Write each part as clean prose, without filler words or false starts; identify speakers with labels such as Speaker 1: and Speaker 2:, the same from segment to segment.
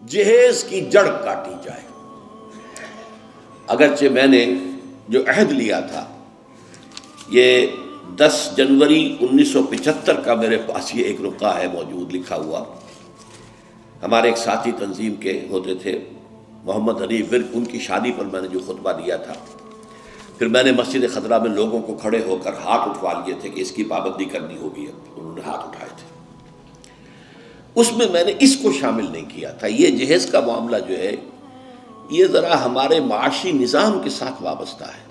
Speaker 1: جہیز کی جڑ کاٹی جائے۔ اگرچہ میں نے جو عہد لیا تھا یہ 10 جنوری 1975 کا میرے پاس یہ ایک رقعہ ہے موجود لکھا ہوا، ہمارے ایک ساتھی تنظیم کے ہوتے تھے محمد حنیف ورک، ان کی شادی پر میں نے جو خطبہ دیا تھا، پھر میں نے مسجد خضرا میں لوگوں کو کھڑے ہو کر ہاتھ اٹھوا لیے تھے کہ اس کی پابندی کرنی ہوگی، انہوں نے ہاتھ اٹھائے تھے، اس میں میں نے اس کو شامل نہیں کیا تھا۔ یہ جہیز کا معاملہ جو ہے یہ ذرا ہمارے معاشی نظام کے ساتھ وابستہ ہے،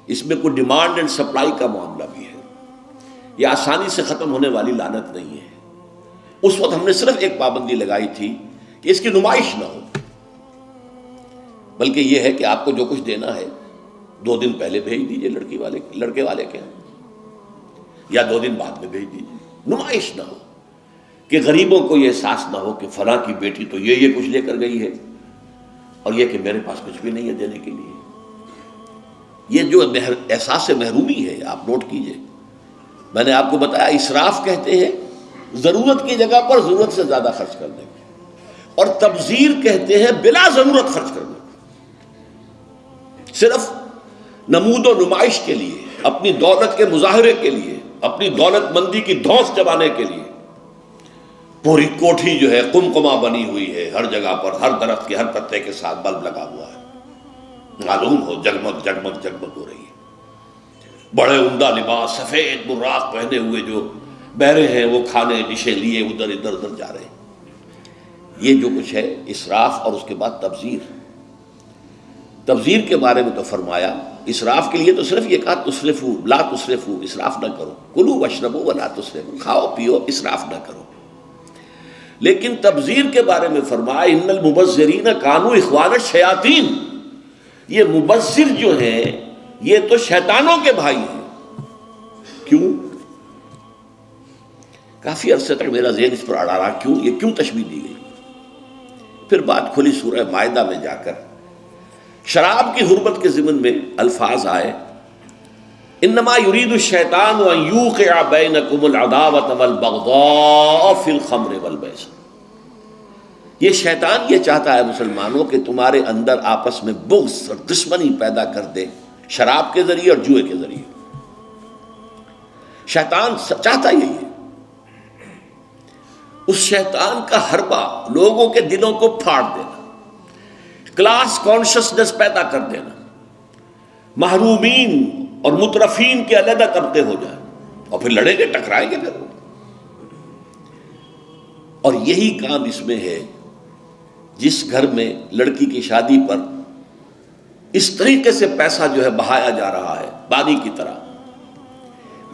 Speaker 1: اس میں کوئی ڈیمانڈ اینڈ سپلائی کا معاملہ بھی ہے، یہ آسانی سے ختم ہونے والی لعنت نہیں ہے۔ اس وقت ہم نے صرف ایک پابندی لگائی تھی کہ اس کی نمائش نہ ہو، بلکہ یہ ہے کہ آپ کو جو کچھ دینا ہے 2 دن پہلے بھیج دیجئے لڑکے والے کے، یا 2 دن بعد میں بھیج دیجئے، نمائش نہ ہو کہ غریبوں کو یہ احساس نہ ہو کہ فلاں کی بیٹی تو یہ کچھ لے کر گئی ہے اور یہ کہ میرے پاس کچھ بھی نہیں ہے دینے کے لیے۔ یہ جو احساس محرومی ہے آپ نوٹ کیجئے، میں نے آپ کو بتایا اسراف کہتے ہیں ضرورت کی جگہ پر ضرورت سے زیادہ خرچ کرنے کو، اور تبذیر کہتے ہیں بلا ضرورت خرچ کرنے کو، صرف نمود و نمائش کے لیے، اپنی دولت کے مظاہرے کے لیے، اپنی دولت مندی کی دھوس جمانے کے لیے۔ پوری کوٹھی جو ہے قمقمہ بنی ہوئی ہے، ہر جگہ پر ہر درخت کے ہر پتے کے ساتھ بلب لگا ہوا ہے، معلوم ہو جگمگ جگمگ جگمگ ہو رہی ہے، بڑے عمدہ لباس سفید براق پہنے ہوئے جو بہرے ہیں وہ کھانے ڈشیں لیے ادھر ادھر جا رہے ہیں۔ یہ جو کچھ ہے اسراف، اور اس کے بعد تبذیر کے بارے میں تو فرمایا، اسراف کے لیے تو صرف یہ کہا تسرفو لا تسرفو، اسراف نہ کرو، کلوا واشربوا ولا تسرفوا، کھاؤ پیو اسراف نہ کرو۔ لیکن تبذیر کے بارے میں فرمایا ان المبذرین کانوا اخوان الشیاطین، یہ مبذر جو ہیں یہ تو شیطانوں کے بھائی ہیں۔ کیوں؟ کافی عرصے تک میرا ذہن اس پر اڑا رہا، کیوں تشبیہ دی گئی؟ پھر بات کھلی سورہ مائدہ میں جا کر، شراب کی حرمت کے ضمن میں الفاظ آئے، انما یرید الشیطان ان یوقع بینکم العداوۃ والبغضاء فی الخمر والمیسر، یہ شیطان یہ چاہتا ہے مسلمانوں کہ تمہارے اندر آپس میں بغض اور دشمنی پیدا کر دے شراب کے ذریعے اور جوئے کے ذریعے۔ شیطان چاہتا یہی ہے۔ اس شیطان کا حربہ لوگوں کے دلوں کو پھاڑ دینا، کلاس کانشسنس پیدا کر دینا، محرومین اور مترفین کے علیحدہ طبقے ہو جائیں، اور پھر لڑیں گے ٹکرائیں گے پھر۔ اور یہی کام اس میں ہے، جس گھر میں لڑکی کی شادی پر اس طریقے سے پیسہ جو ہے بہایا جا رہا ہے پانی کی طرح،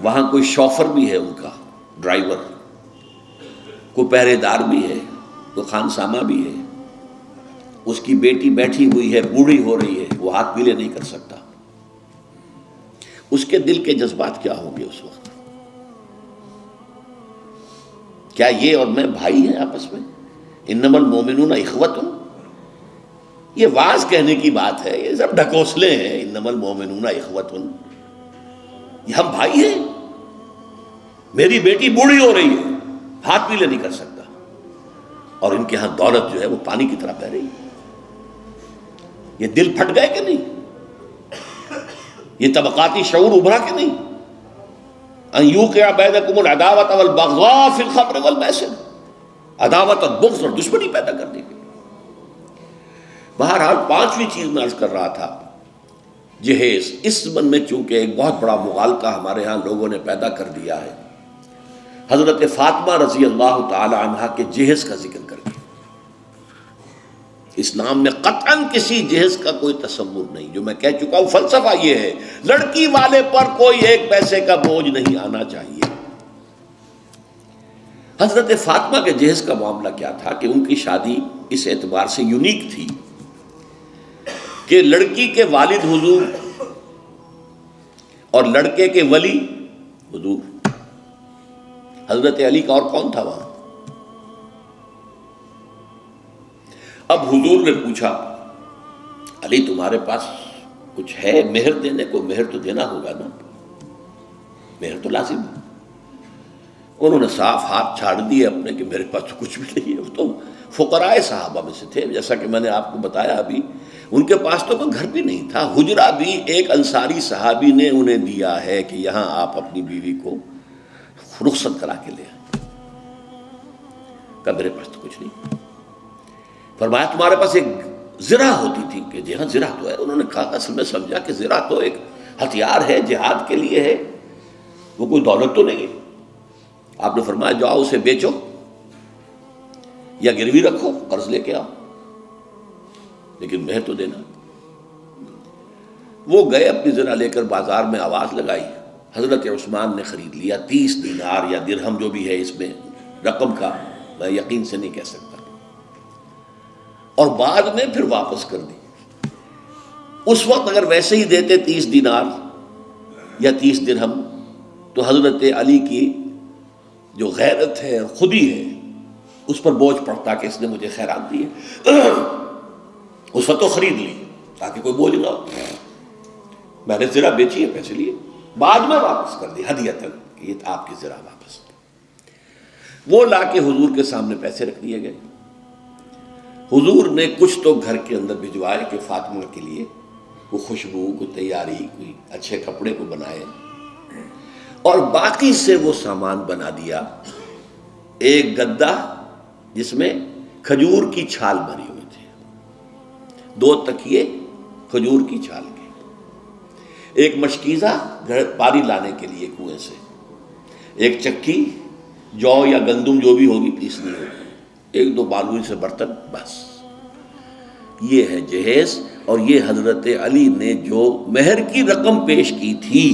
Speaker 1: وہاں کوئی شوفر بھی ہے، ان کا ڈرائیور، کوئی پہرے دار بھی ہے، کوئی خانسامہ بھی ہے، اس کی بیٹی بیٹھی ہوئی ہے، بوڑھی ہو رہی ہے، وہ ہاتھ پیلے نہیں کر سکتا، اس کے دل کے جذبات کیا ہوں گے اس وقت؟ کیا یہ اور میں بھائی ہیں آپس میں؟ انما المومنون اخوۃ، یہ واز کہنے کی بات ہے، یہ سب ڈھکوسلے ہیں، انما المومنون اخوۃ، یہ ہم بھائی ہیں۔ میری بیٹی بوڑھی ہو رہی ہے، ہاتھ پیلے نہیں کر سکتا، اور ان کے ہاں دولت جو ہے وہ پانی کی طرح بہ رہی ہے۔ یہ دل پھٹ گئے کہ نہیں؟ یہ طبقاتی شعور ابھرا کہ نہیں؟ ان یوقع بینکم العداوۃ والبغضاء فی الخمر والمیسر، عداوت اور بغض اور دشمنی پیدا کرنے کے۔ بہرحال 5ویں چیز میں عرض کر رہا تھا، جہیز، اس زمن میں چونکہ ایک بہت بڑا مغالطہ ہمارے ہاں لوگوں نے پیدا کر دیا ہے، حضرت فاطمہ رضی اللہ تعالی عنہا کے جہیز کا ذکر کر کے۔ اسلام میں قطعاً کسی جہیز کا کوئی تصور نہیں، جو میں کہہ چکا ہوں فلسفہ یہ ہے، لڑکی والے پر کوئی 1 پیسے کا بوجھ نہیں آنا چاہیے۔ حضرت فاطمہ کے جہیز کا معاملہ کیا تھا کہ ان کی شادی اس اعتبار سے یونیک تھی کہ لڑکی کے والد حضور اور لڑکے کے ولی حضور، حضرت علی کا اور کون تھا وہاں؟ اب حضور نے پوچھا، علی تمہارے پاس کچھ ہے مہر دینے کو؟ مہر تو دینا ہوگا نا، مہر تو لازم ہے۔ انہوں نے صاف ہاتھ چھاڑ دیے اپنے کہ میرے پاس تو کچھ بھی نہیں ہے. وہ تو فقراء صحابہ میں سے تھے، جیسا کہ میں نے آپ کو بتایا ابھی. ان کے پاس تو کوئی گھر بھی نہیں تھا. حجرہ بھی ایک انصاری صحابی نے انہیں دیا ہے کہ یہاں آپ اپنی بیوی کو رخصت کرا کے لے آئیں. کہا میرے پاس تو کچھ نہیں. فرمایا تمہارے پاس ایک زرہ ہوتی تھی؟ کہ جی ہاں زرہ تو ہے. انہوں نے کہا اصل میں سمجھا کہ زرہ تو ایک ہتھیار ہے، جہاد کے لیے ہے، وہ کوئی دولت تو نہیں ہے. آپ نے فرمایا جاؤ اسے بیچو یا گروی رکھو، قرض لے کے آؤ، لیکن مہر تو دینا. وہ گئے اپنی زرہ لے کر بازار میں آواز لگائی. حضرت عثمان نے خرید لیا 30 دینار یا درہم، جو بھی ہے اس میں رقم کا میں یقین سے نہیں کہہ سکتا، اور بعد میں پھر واپس کر دی. اس وقت اگر ویسے ہی دیتے 30 دینار یا 30 درہم تو حضرت علی کی جو غیرت ہے، خودی ہے، اس پر بوجھ پڑتا کہ اس نے مجھے خیرات دی ہے. اس وقت تو خرید لی تاکہ کوئی بوجھ نہ ہو. میں نے زرہ بیچی ہے، پیسے لیے، بعد میں واپس کر دی ہدیۃً، کہ یہ آپ کی زرہ واپس. وہ لا کے حضور کے سامنے پیسے رکھ دیے گئے. حضور نے کچھ تو گھر کے اندر بھجوائے کہ فاطمہ کے لیے کوئی خوشبو، کوئی تیاری، کوئی اچھے کپڑے کو بنائے، اور باقی سے وہ سامان بنا دیا. ایک گدا جس میں کھجور کی چھال بھری ہوئی تھی، 2 تکیے کھجور کی چھال کے، ایک مشکیزہ پانی لانے کے لیے کنویں سے، ایک چکی جو یا گندم جو بھی ہوگی پیسنی ہوگی، 1-2 بالوئی سے برتن، بس. یہ ہے جہیز. اور یہ حضرت علی نے جو مہر کی رقم پیش کی تھی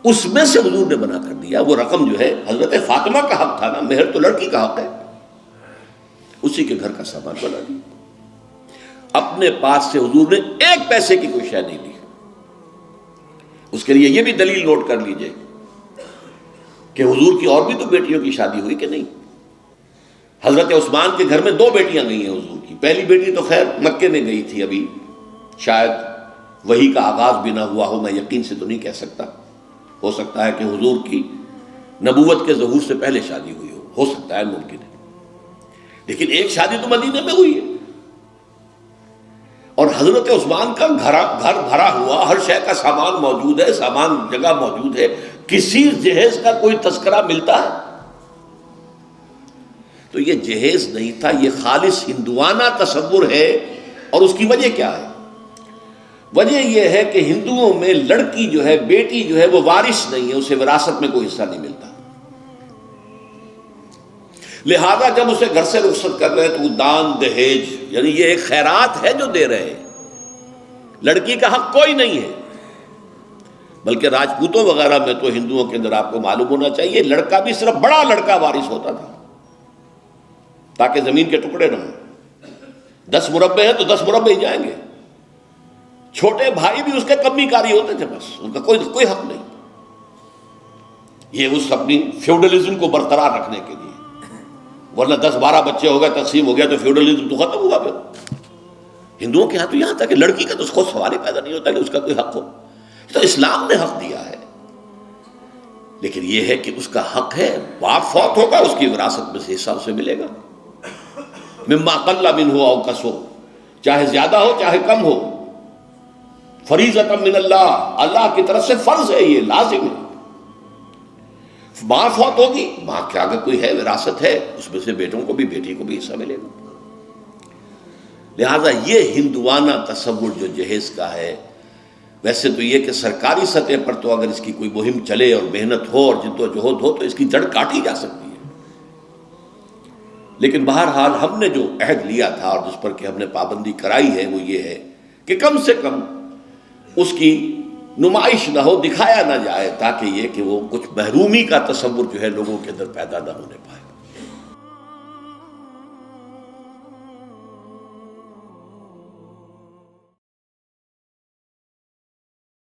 Speaker 1: اس میں سے حضور نے بنا کر دیا. وہ رقم جو ہے حضرت فاطمہ کا حق تھا نا، مہر تو لڑکی کا حق ہے، اسی کے گھر کا سامان بنا دیا. اپنے پاس سے حضور نے 1 پیسے کی کوئی شے نہیں دی. اس کے لیے یہ بھی دلیل نوٹ کر لیجئے کہ حضور کی اور بھی تو بیٹیوں کی شادی ہوئی کہ نہیں. حضرت عثمان کے گھر میں 2 بیٹیاں گئی ہیں حضور کی. پہلی بیٹی تو خیر مکے میں گئی تھی، ابھی شاید وحی کا آغاز بھی نہ ہوا ہو، میں یقین سے تو نہیں کہہ سکتا. ہو سکتا ہے کہ حضور کی نبوت کے ظہور سے پہلے شادی ہوئی ہو سکتا ہے، ممکن ہے. لیکن ایک شادی تو مدینے میں ہوئی ہے، اور حضرت عثمان کا گھر بھرا ہوا، ہر شے کا سامان موجود ہے، سامان جگہ موجود ہے. کسی جہیز کا کوئی تذکرہ ملتا ہے؟ تو یہ جہیز نہیں تھا، یہ خالص ہندوانہ تصور ہے. اور اس کی وجہ کیا ہے؟ وجہ یہ ہے کہ ہندوؤں میں لڑکی جو ہے، بیٹی جو ہے، وہ وارث نہیں ہے، اسے وراثت میں کوئی حصہ نہیں ملتا. لہذا جب اسے گھر سے رخصت کر رہے تو وہ دان دہیج، یعنی یہ ایک خیرات ہے جو دے رہے ہیں. لڑکی کا حق کوئی نہیں ہے. بلکہ راجپوتوں وغیرہ میں تو ہندوؤں کے اندر آپ کو معلوم ہونا چاہیے، لڑکا بھی صرف بڑا لڑکا وارث ہوتا تھا تاکہ زمین کے ٹکڑے نہ ہوں. 10 مربع ہیں تو 10 مربع ہی جائیں گے. چھوٹے بھائی بھی اس کے کمی کاری ہوتے تھے، بس ان کا کوئی حق نہیں. یہ اس اپنی فیوڈلزم کو برقرار رکھنے کے لیے، ورنہ 10-12 بچے ہو گئے، تقسیم ہو گیا تو فیوڈلزم تو ختم ہوا. پھر ہندوؤں کے ہاں تو یہاں تک کہ لڑکی کا تو خود سوال ہی پیدا نہیں ہوتا کہ اس کا کوئی حق ہو. تو اسلام نے حق دیا ہے، لیکن یہ ہے کہ اس کا حق ہے. باپ فوت ہوگا، اس کی وراثت میں سے حصہ اسے ملے گا. مما قل منہ او کثر، چاہے زیادہ ہو چاہے کم ہو. فریضۃ من اللہ، اللہ کی طرف سے فرض ہے، یہ لازم ہے. ماں فوت ہوگی، ماں کے آگے کوئی ہے، وراثت ہے، اس میں سے بیٹوں کو بھی، بیٹی کو بھی حصہ ملے گا. لہذا یہ ہندوانہ تصور جو جہیز کا ہے، ویسے تو یہ کہ سرکاری سطح پر تو اگر اس کی کوئی مہم چلے اور محنت ہو اور جدوجہد ہو تو اس کی جڑ کاٹی جا سکتی ہے. لیکن بہرحال ہم نے جو عہد لیا تھا اور جس پر کہ ہم نے پابندی کرائی ہے وہ یہ ہے کہ کم سے کم اس کی نمائش نہ ہو، دکھایا نہ جائے، تاکہ یہ کہ وہ کچھ محرومی کا تصور جو ہے لوگوں کے اندر پیدا نہ ہونے پائے.